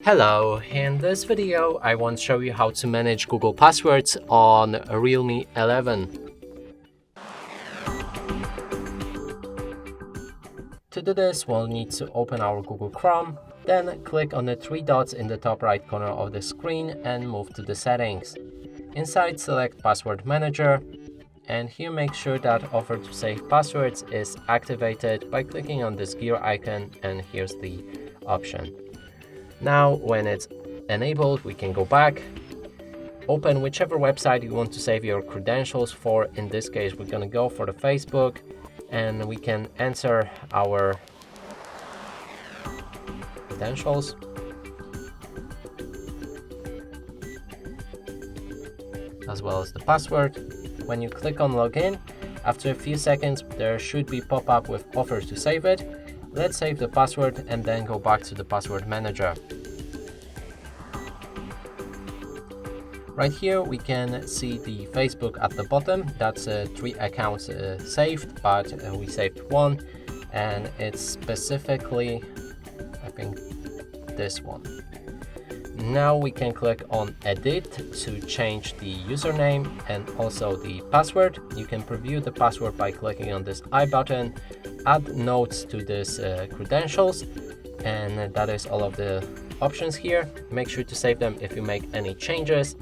Hello, in this video I want to show you how to manage Google passwords on REALME 11. To do this, we'll need to open our Google Chrome, then click on the three dots in the top right corner of the screen and move to the settings. Inside, select Password Manager, and here make sure that Offer to Save Passwords is activated by clicking on this gear icon, and here's the option. Now, when it's enabled, we can go back, open whichever website you want to save your credentials for. In this case, we're going to go for the Facebook, and we can enter our credentials. As well as the password. When you click on login, after a few seconds, there should be pop-up with offers to save it. Let's save the password and then go back to the password manager. Right here we can see the Facebook at the bottom. That's 3 accounts saved, but we saved one, and it's specifically, I think, this one. Now we can click on edit to change the username and also the password. You can preview the password by clicking on this I button, add notes to this credentials, and that is all of the options here. Make sure to save them if you make any changes.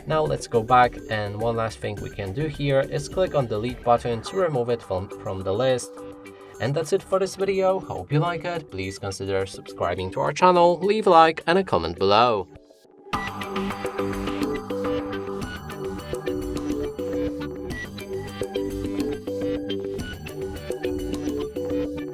Now let's go back, and one last thing we can do here is click on delete button to remove it from the list. And that's it for this video. Hope you like it. Please consider subscribing to our channel, leave a like and a comment below.